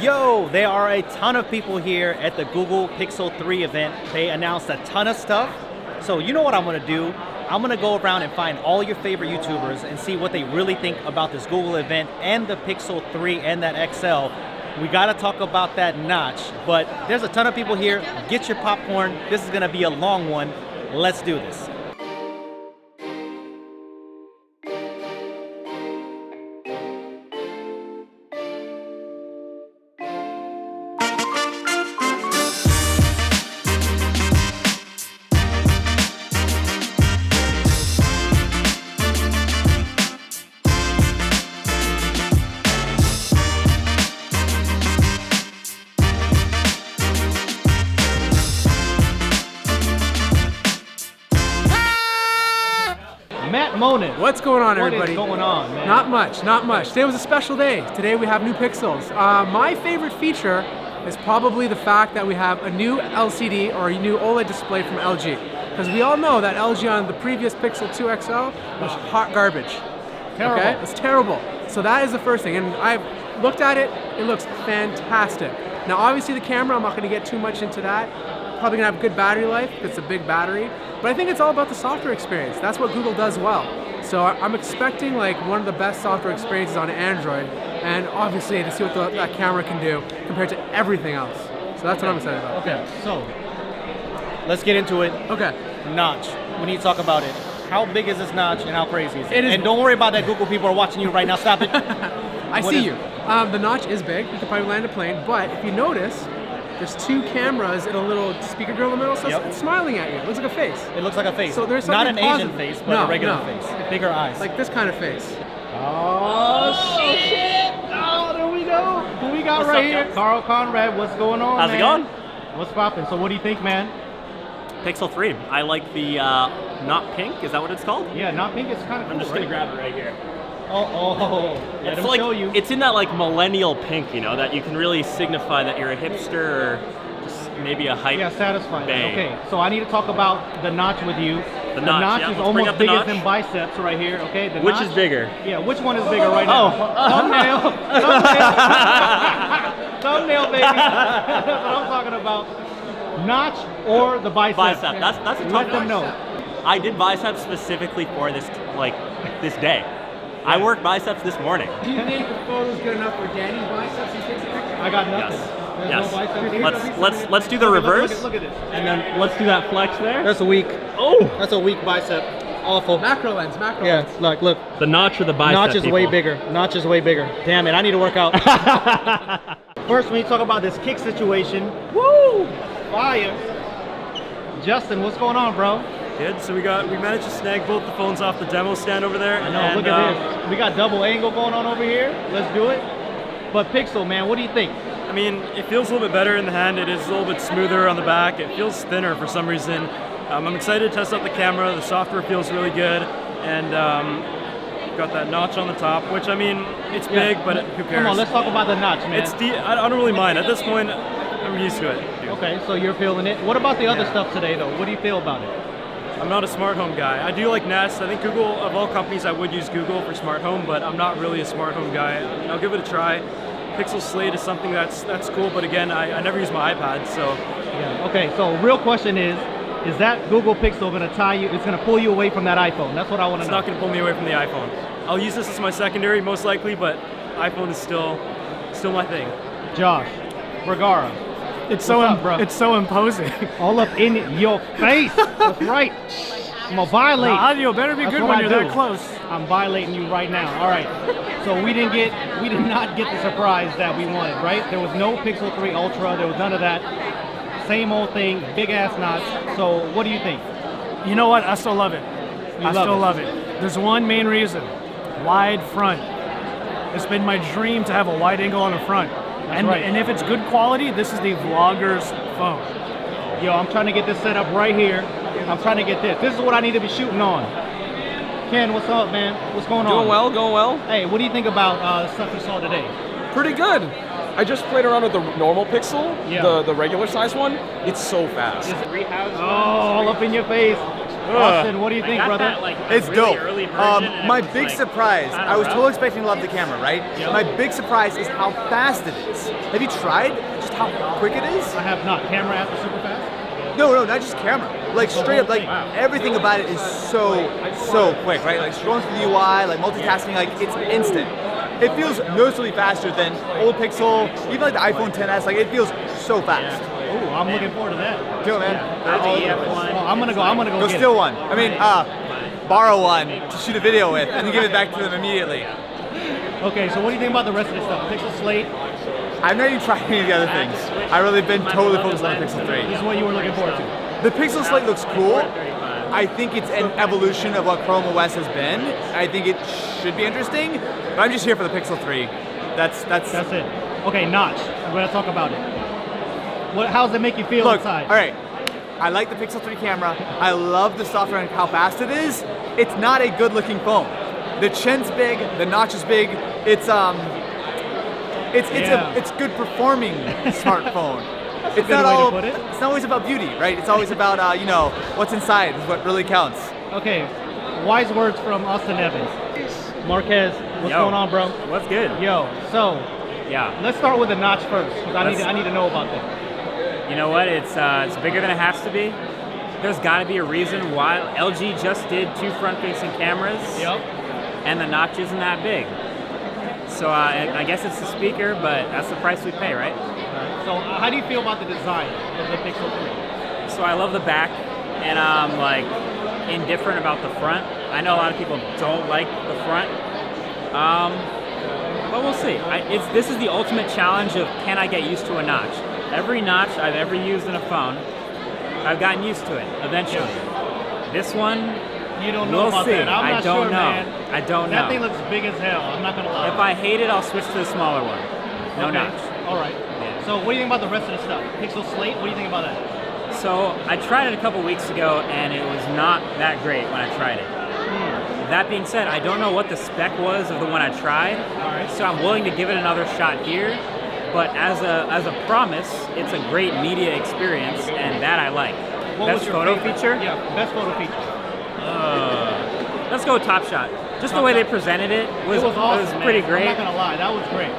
Yo, there are a ton of people here at the Google Pixel 3 event. They announced a ton of stuff. So you know what I'm gonna do? I'm gonna go around and find all your favorite YouTubers and see what they really think about this Google event and the Pixel 3 and that XL. We gotta talk about that notch, but there's a ton of people here. Get your popcorn. This is gonna be a long one. Let's do this. Matt Monin. What's going on, everybody? What is going on, man? Not much, not much. Today was a special day. Today we have new pixels. My favorite feature is probably the fact that we have a new LCD or a new OLED display from LG. Because we all know that LG on the previous Pixel 2 XL was hot garbage. Terrible. Okay? It's terrible. So that is the first thing. And I've looked at it, it looks fantastic. Now obviously the camera, I'm not going to get too much into that. Probably going to have good battery life, it's a big battery. But I think it's all about the software experience. That's what Google does well. So I'm expecting like one of the best software experiences on Android, and obviously to see what that camera can do compared to everything else. So that's what I'm excited about. Okay, so let's get into it. Okay. Notch. We need to talk about it. How big is this notch and how crazy is it? It is. And don't worry about that Google people are watching you right now. Stop it. I What see is you. The notch is big. You could probably land a plane, but if you notice, there's two cameras and a little speaker grill in the middle, so Yep. it's smiling at you. It looks like a face. It looks like a face. So there's not an something Asian positive. face, but No, a regular no. face. Bigger eyes. Like this kind of face. Oh, shit! Oh, there we go. Who we got What's right up, here? guys? Carl Conrad, what's going on, How's it man? going? What's poppin'? So what do you think, man? Pixel 3. I like the not pink. Is that what it's called? Yeah, not pink. It's kind of cool, I'm just right? gonna grab it right here. Oh. Let It's him like show you. it's in that like millennial pink, you know, that you can really signify that you're a hipster or just maybe a hype. Yeah, satisfying. Bang. Okay, so I need to talk about the notch with you. The notch, yeah, is let's bring almost up the bigger notch. than biceps right here. Okay, the Which notch, is bigger? Yeah, which one is bigger right now? Thumbnail. Thumbnail, baby. That's what I'm talking about. Notch or the bicep? Bicep. That's a tough Let them one. know. I did biceps specifically for this this day. I worked biceps this morning. Do you think the photo's good enough for Danny's biceps? He takes a picture. I got nothing. Yes. There's Yes. no biceps. Let's do the reverse. Look at this. And then let's do that flex there. That's a weak. Oh, That's a weak bicep. Awful. Macro lens, macro Yeah, lens. look. the notch or the bicep. Notch is way people? bigger. Notch is way bigger. Damn it, I need to work out. First, we need to talk about this kick situation. Woo! Fire. Justin, what's going on, bro? Good. So we managed to snag both the phones off the demo stand over there. I know, look at this. We got double angle going on over here. Let's do it. But Pixel, man, what do you think? I mean, it feels a little bit better in the hand. It is a little bit smoother on the back. It feels thinner for some reason. I'm excited to test out the camera. The software feels really good, and got that notch on the top, which I mean, it's big, but who cares? Come on, let's talk about the notch, man. I don't really mind. At this point, I'm used to it. Okay, so you're feeling it. What about the other stuff today, though? What do you feel about it? I'm not a smart home guy. I do like Nest. I think Google, of all companies, I would use Google for smart home, but I'm not really a smart home guy. I'll give it a try. Pixel Slate is something that's cool, but again, I never use my iPad, so. Yeah. Okay, so real question is that Google Pixel going to tie you, it's going to pull you away from that iPhone? That's what I want to It's know. not going to pull me away from the iPhone. I'll use this as my secondary, most likely, but iPhone is still my thing. Josh, Vergara. It's What's so imposing. All up in your face. That's right. I'm gonna violate. The audio better be That's good what when I you're do. that close. I'm violating you right now. All right. So we did not get the surprise that we wanted, right? There was no Pixel 3 Ultra. There was none of that. Same old thing, big ass notch. So what do you think? You know what? I still love it. I love still it. love it. There's one main reason. Wide front. It's been my dream to have a wide angle on the front. right. And if it's good quality, this is the vlogger's phone. Yo, I'm trying to get this set up right here. I'm trying to get this. This is what I need to be shooting on. Ken, what's up, man? What's going on? Going well. Hey, what do you think about stuff you saw today? Pretty good. I just played around with the normal Pixel, Yeah. the regular size one. It's so fast. Oh, all up in your face. Austin, what do you think, I got brother? that, like, It's really dope. early version, and My it was, big like, surprise, kinda I was rough. totally expecting to love the camera, right? Yep. My big surprise is how fast it is. Have you tried just how quick it is? I have not. Camera after super fast? No, not just camera. Like The straight whole up, like thing. Wow. everything about it is so quick, right? Like scrolling through the UI, like multitasking, like it's instant. It feels noticeably faster than old Pixel, even like the iPhone XS. Like it feels so fast. Oh, I'm looking forward to that. Do it, man. Oh, I'm gonna go Go get steal it. one. I mean, borrow one to shoot a video with, and then give it back to them immediately. Okay, so what do you think about the rest of this stuff? Pixel Slate, I've not even tried any of the other things. I've really been totally focused on the Pixel 3. this is what you were looking forward to. The Pixel Slate looks cool. I think it's an evolution of what Chrome OS has been. I think it should be interesting, but I'm just here for the Pixel 3. That's it. Okay, notch. I'm gonna talk about it. How does it make you feel Look, inside? all right. I like the Pixel 3 camera. I love the software and how fast it is. It's not a good-looking phone. The chin's big. The notch is big. It's good performing smartphone. That's a good way to put it. It's not always about beauty, right? It's always about what's inside is what really counts. Okay, wise words from Austin Evans. Marquez, what's going on, bro? What's good? Yo, so Yeah. let's start with the notch first, because I need to know about that. You know what? It's bigger than it has to be. There's got to be a reason why LG just did 2 front-facing cameras. Yep. And the notch isn't that big. So I guess it's the speaker, but that's the price we pay, right? So how do you feel about the design of the Pixel 3? So I love the back, and I'm like indifferent about the front. I know a lot of people don't like the front, but we'll see. This is the ultimate challenge of can I get used to a notch? Every notch I've ever used in a phone, I've gotten used to it eventually. This one, You don't know we'll about see. that. I'm I not don't sure, know. man. I don't know. That thing looks big as hell. I'm not gonna lie. If I hate it, I'll switch to the smaller one. No Okay. notch. All right. Yeah. So what do you think about the rest of the stuff? Pixel Slate. What do you think about that? So I tried it a couple weeks ago, and it was not that great when I tried it. That being said, I don't know what the spec was of the one I tried, so I'm willing to give it another shot here. But as a promise, it's a great media experience, and that I like. What Best was your photo favorite? feature? Yeah, best photo feature. Let's go with Top Shot. Just the way they presented it was awesome, pretty man. great. I'm not gonna lie, that was great.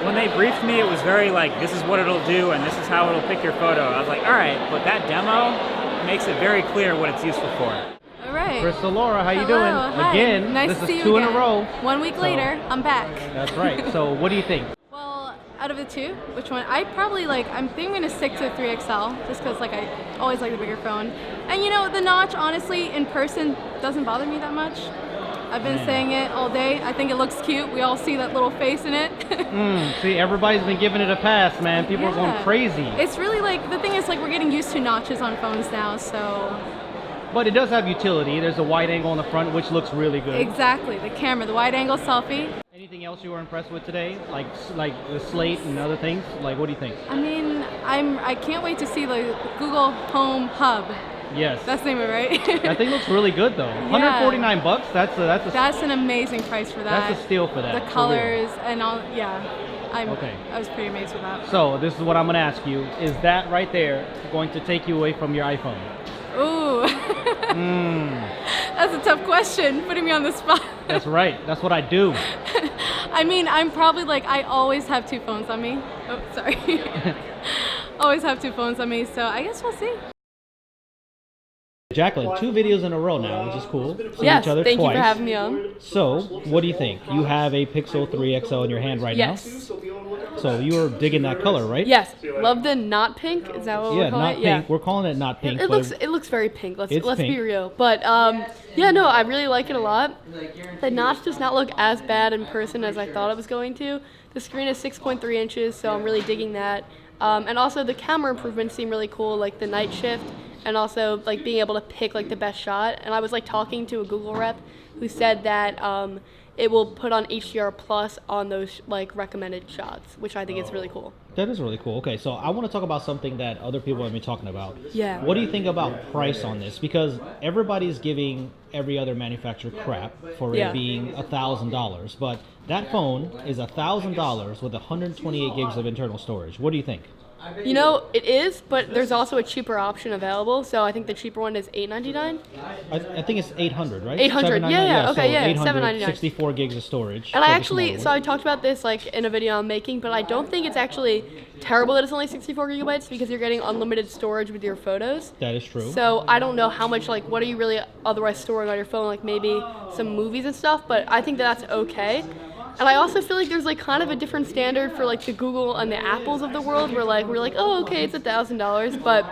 When they briefed me, it was very like, this is what it'll do, and this is how it'll pick your photo. I was like, all right, but that demo makes it very clear what it's useful for. All right. Crystal Laura, how you Hello, doing? hi. Again, Nice this to is see you 2 in a again. row. 1 week later, I'm back. That's right. So what do you think? Well, out of the 2, which one? I probably I'm gonna stick to the 3XL just because I always like the bigger phone. And the notch, honestly, in person doesn't bother me that much. I've been saying it all day. I think it looks cute. We all see that little face in it. See, everybody's been giving it a pass, man. People are going crazy. It's really the thing is we're getting used to notches on phones now, so. But it does have utility. There's a wide angle on the front, which looks really good. Exactly, the camera, the wide angle selfie. Anything else you were impressed with today? Like the Slate and other things? Like, what do you think? I mean, I can't wait to see the Google Home Hub. Yes. That's the name of it, right? That thing looks really good though. $149. That's an amazing price for that. That's a steal for that. The for colors and all, yeah. I was pretty amazed with that. So this is what I'm gonna ask you: is that right there going to take you away from your iPhone? Ooh. That's a tough question, putting me on the spot. That's right. That's what I do. I mean, I'm probably I always have 2 phones on me. Oh, sorry. Always have 2 phones on me, so I guess we'll see. Jacqueline, 2 videos in a row now, which is cool. Seeing Yes, each other thank twice. you for having me on. So, what do you think? You have a Pixel 3 XL in your hand right Yes. now. So you were digging that color, right? Yes. Love the not pink. Is that what we're calling not it? pink. Yeah. We're calling it not pink. It but looks very pink. Let's pink. be real. But yeah, no, I really like it a lot. The notch does not look as bad in person as I thought it was going to. The screen is 6.3 inches, so I'm really digging that. And also the camera improvements seem really cool, like the night shift, and also being able to pick the best shot. And I was talking to a Google rep who said that it will put on HDR plus on those recommended shots, which I think is really cool. That is really cool. Okay, so I want to talk about something that other people have been talking about. Yeah. What do you think about price on this? Because everybody's giving every other manufacturer crap for it being $1,000, but that phone is $1,000 with 128 gigs of internal storage. What do you think? You know, it is, but there's also a cheaper option available. So I think the cheaper one is $899. I think it's 800, right? 800, yeah, okay, yeah, 800, $799. 64 gigs of storage. And for I the actually, smaller so one. I talked about this like in a video I'm making, but I don't think it's actually terrible that it's only 64 gigabytes because you're getting unlimited storage with your photos. That is true. So I don't know how much, like, what are you really otherwise storing on your phone? Like maybe some movies and stuff, but I think that's okay. And I also feel like there's like kind of a different standard for like the Google and the Apples of the world where like we're like, oh, okay, it's $1,000, but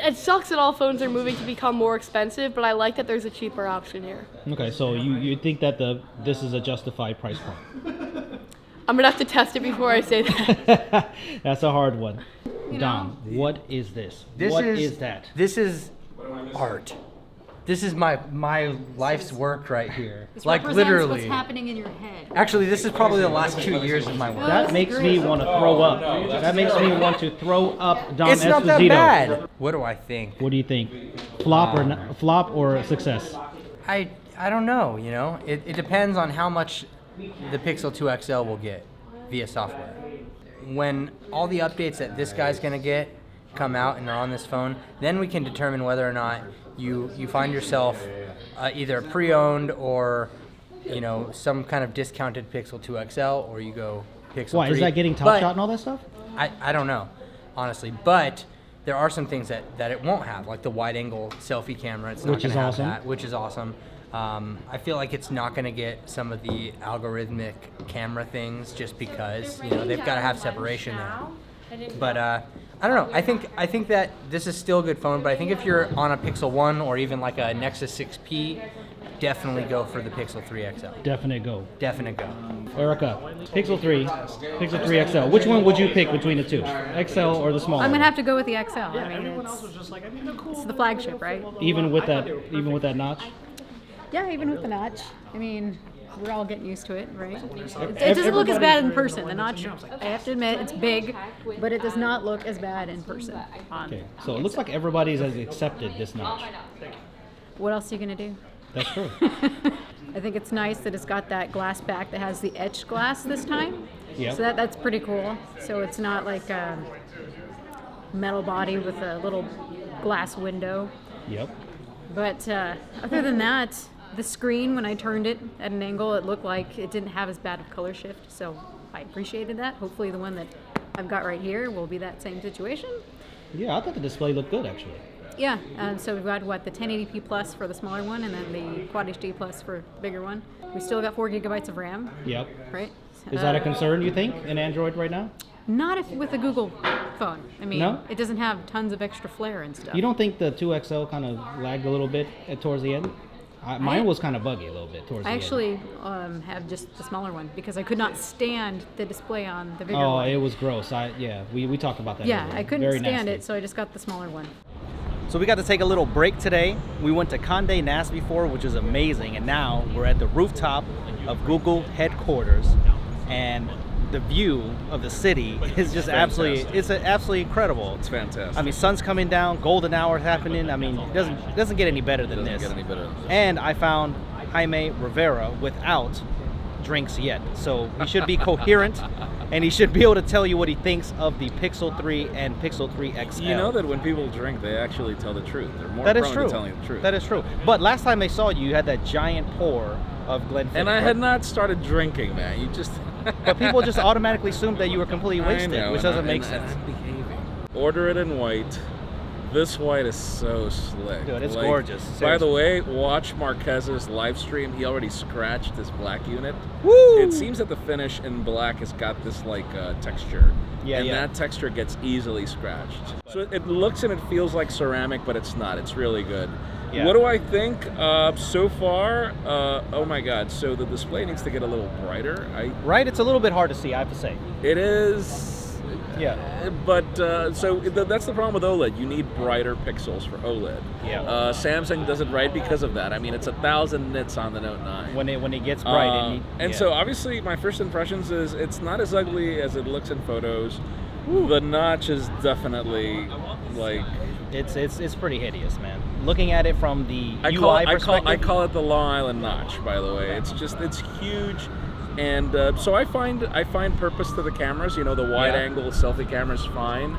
it sucks that all phones are moving to become more expensive, but I like that there's a cheaper option here. Okay, so you think that this is a justified price point? I'm gonna have to test it before I say that. That's a hard one. Dom, what is this? What is that? This is art. This is my life's work right here. This like represents literally. what's happening in your head. Actually, this is probably the last 2 years of my work. That makes me want to throw up. That makes me want to throw up Dom It's Esposito. not that bad. What do I think? What do you think? Flop or success? I don't know, you know? It depends on how much the Pixel 2 XL will get via software. When all the updates that this guy's gonna get come out and are on this phone, then we can determine whether or not you find yourself either pre-owned or, you know, some kind of discounted Pixel 2 XL, or you go Pixel 3. Why, is that getting Top Shot and all that stuff? I don't know, honestly. But there are some things that it won't have, like the wide-angle selfie camera. It's not Which going is to have awesome. that, which is awesome. I feel like it's not going to get some of the algorithmic camera things just because, you know, they've got to have separation there. But I don't know. I think that this is still a good phone, but I think if you're on a Pixel 1 or even like a Nexus 6P, definitely go for the Pixel 3 XL. Definite go. Definite go. Erica, Pixel 3, Pixel 3 XL. Which one would you pick between the two? XL or the smaller? I'm gonna have to go with the XL. I mean, it's the flagship, right? Even with that notch? Yeah, even with the notch. I mean, we're all getting used to it, right? It doesn't look as bad in person. The notch, I have to admit, it's big, but it does not look as bad in person. Okay, so it looks like everybody's has accepted this notch. What else are you gonna do? That's true. I think it's nice that it's got that glass back that has the etched glass this time. Yep. So that's pretty cool. So it's not like a metal body with a little glass window. Yep. But other than that, the screen, when I turned it at an angle, it looked like it didn't have as bad of color shift. So I appreciated that. Hopefully the one that I've got right here will be that same situation. Yeah, I thought the display looked good actually. Yeah, so we've got the 1080p plus for the smaller one, and then the Quad HD plus for the bigger one. We still got 4 gigabytes of RAM. Yep. Right? Is that a concern, you think, in Android right now? Not if with a Google phone. I mean, No? it doesn't have tons of extra flair and stuff. You don't think the 2XL kind of lagged a little bit towards the end? Mine was kind of buggy a little bit towards the end. I actually have just the smaller one because I could not stand the display on the bigger Oh, one. it was gross. We talked about that. Yeah, earlier. I couldn't Very stand nasty. it, so I just got the smaller one. So we got to take a little break today. We went to Condé Nast before, which is amazing, and now we're at the rooftop of Google headquarters, and the view of the city is just absolutely incredible. It's fantastic. I mean, sun's coming down, golden hour happening. I mean, it doesn't get any better than this. Doesn't get any better than this. And I found Jaime Rivera without drinks yet, so he should be coherent, and he should be able to tell you what he thinks of the Pixel 3 and Pixel 3 XL. You know that when people drink, they actually tell the truth. They're more That is prone true. to telling the truth. That is true. But last time I saw you, you had that giant pour of Glenfiddich. And I had not started drinking, man. You just. But people just automatically assumed that you were completely wasted, I know, which and doesn't make and sense. I'm behaving. Order it in white. This white is so slick. Dude, it's gorgeous. By the Seriously. way, watch Marquez's live stream. He already scratched this black unit. Woo! It seems that the finish in black has got this texture. Yeah, and yeah. that texture gets easily scratched. So it looks and it feels like ceramic, but it's not. It's really good. Yeah. What do I think? So far, oh my God. So the display needs to get a little brighter. Right? It's a little bit hard to see, I have to say. It is. Yeah. But that's the problem with OLED. You need brighter pixels for OLED. Yeah. Samsung does it right because of that. I mean, it's 1,000 nits on the Note 9. When it gets bright, So obviously, my first impressions is it's not as ugly as it looks in photos. The notch is definitely like. It's pretty hideous, man. Looking at it from the I UI perspective. I call it the Long Island notch, by the way. It's huge. And so I find purpose to the cameras. You know, the wide angle selfie camera is fine.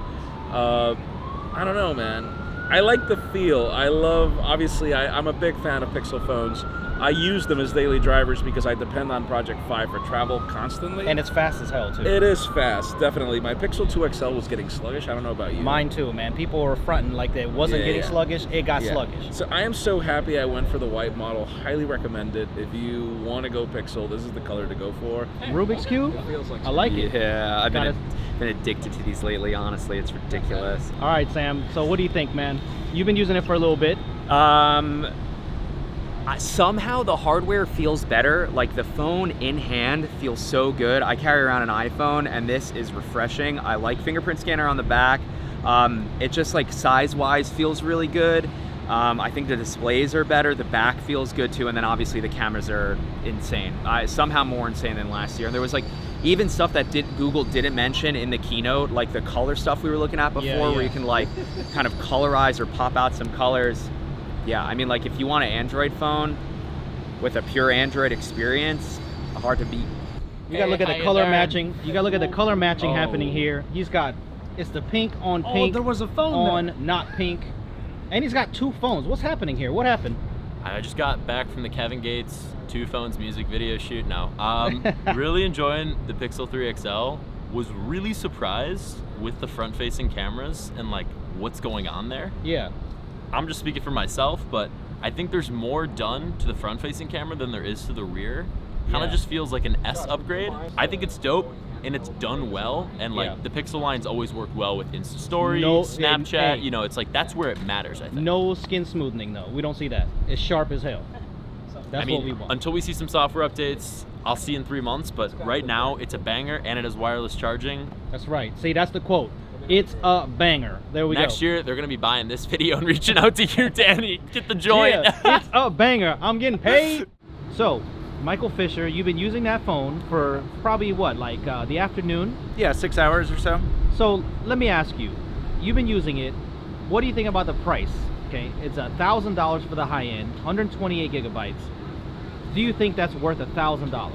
I don't know, man. I like the feel. Obviously, I'm a big fan of Pixel phones. I use them as daily drivers because I depend on Project 5 for travel constantly. And it's fast as hell, too. It is fast, definitely. My Pixel 2 XL was getting sluggish. I don't know about you. Mine, too, man. People were fronting like it wasn't getting sluggish. It got sluggish. So I am so happy I went for the white model. Highly recommend it. If you want to go Pixel, this is the color to go for. Rubik's Cube? I like it. Yeah, I've been addicted to these lately, honestly. It's ridiculous. All right, Sam. So what do you think, man? You've been using it for a little bit. Somehow the hardware feels better. Like the phone in hand feels so good. I carry around an iPhone and this is refreshing. I like fingerprint scanner on the back. It just like size-wise feels really good. I think the displays are better. The back feels good too. And then obviously the cameras are insane. Somehow more insane than last year. And there was like even stuff that Google didn't mention in the keynote, like the color stuff we were looking at before, where you can like kind of colorize or pop out some colors. Yeah, I mean, like if you want an Android phone with a pure Android experience, hard to beat. You gotta look at the color matching. You gotta look at the color matching happening here. It's the pink on pink. There was a phone on there. not pink, and he's got two phones. What's happening here? What happened? I just got back from the Kevin Gates 2 phones music video shoot now. Really enjoying the Pixel 3 XL. Was really surprised with the front-facing cameras and like what's going on there. Yeah. I'm just speaking for myself, but I think there's more done to the front-facing camera than there is to the rear. Kind of just feels like an S upgrade. I think it's dope and it's done well, and like the Pixel lines always work well with Insta Story, Snapchat. You know, it's like that's where it matters. I think. No skin smoothing though. We don't see that. It's sharp as hell. That's what we want. Until we see some software updates, I'll see in 3 months. But right now, it's a banger and it has wireless charging. That's right. See, that's the quote. It's a banger. There we go. Next year, they're going to be buying this video and reaching out to you, Danny. Get the joint. Yeah, it's a banger. I'm getting paid. So, Michael Fisher, you've been using that phone for probably what, like the afternoon? Yeah, 6 hours or so. So, let me ask you. You've been using it. What do you think about the price? Okay, it's $1,000 for the high end, 128 gigabytes. Do you think that's worth $1,000?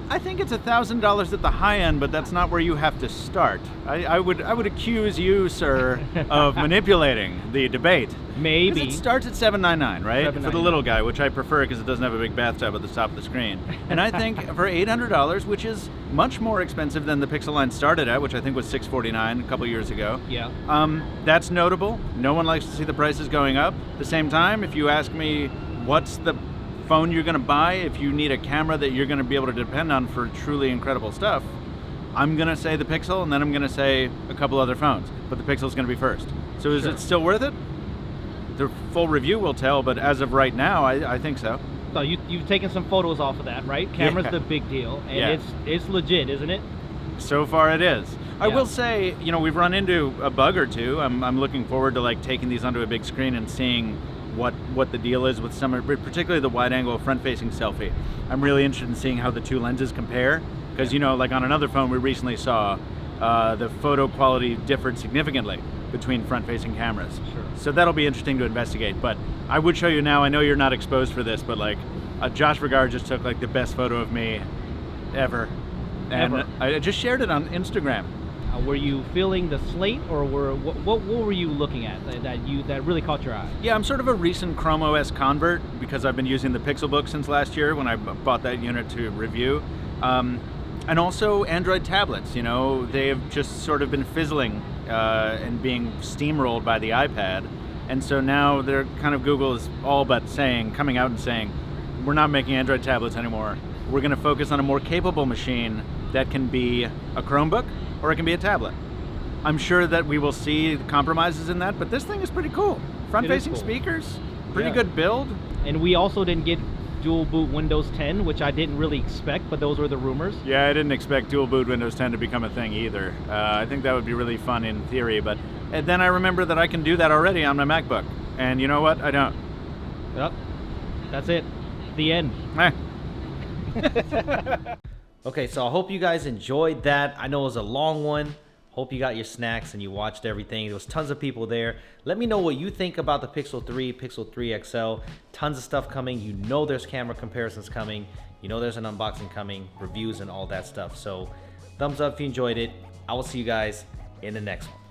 I think it's $1,000 at the high end, but that's not where you have to start. I would accuse you, sir, of manipulating the debate. Maybe. It starts at $799, right? $799. For the little guy, which I prefer because it doesn't have a big bathtub at the top of the screen. And I think for $800, which is much more expensive than the Pixel line started at, which I think was $649 a couple years ago. Yeah. That's notable. No one likes to see the prices going up. At the same time, if you ask me what's the phone you're going to buy, if you need a camera that you're going to be able to depend on for truly incredible stuff, I'm going to say the Pixel, and then I'm going to say a couple other phones, but the Pixel's going to be first. So is it still worth it? The full review will tell, but as of right now, I think so. So you've taken some photos off of that, right? Camera's the big deal, and it's legit, isn't it? So far it is. I will say, you know, we've run into a bug or two. I'm looking forward to like taking these onto a big screen and seeing what the deal is with some, particularly the wide-angle front-facing selfie. I'm really interested in seeing how the two lenses compare, because you know, like on another phone we recently saw, the photo quality differed significantly between front-facing cameras. Sure. So that'll be interesting to investigate. But I would show you now. I know you're not exposed for this, but like Josh Vergara just took like the best photo of me ever, and I just shared it on Instagram. Were you feeling the Slate, or what were you looking at that really caught your eye? Yeah, I'm sort of a recent Chrome OS convert because I've been using the Pixelbook since last year when I bought that unit to review. And also Android tablets, you know, they have just sort of been fizzling and being steamrolled by the iPad. And so now they're kind of, Google is all but coming out and saying, we're not making Android tablets anymore. We're going to focus on a more capable machine that can be a Chromebook or it can be a tablet. I'm sure that we will see compromises in that, but this thing is pretty cool. Front-facing speakers, pretty good build. And we also didn't get dual boot Windows 10, which I didn't really expect, but those were the rumors. Yeah, I didn't expect dual boot Windows 10 to become a thing either. I think that would be really fun in theory, but and then I remember that I can do that already on my MacBook. And you know what? I don't. Yep. That's it. The end. Okay, so I hope you guys enjoyed that. I know it was a long one. Hope you got your snacks and you watched everything. There was tons of people there. Let me know what you think about the Pixel 3, Pixel 3 XL. Tons of stuff coming. You know there's camera comparisons coming. You know there's an unboxing coming, reviews and all that stuff. So thumbs up if you enjoyed it. I will see you guys in the next one.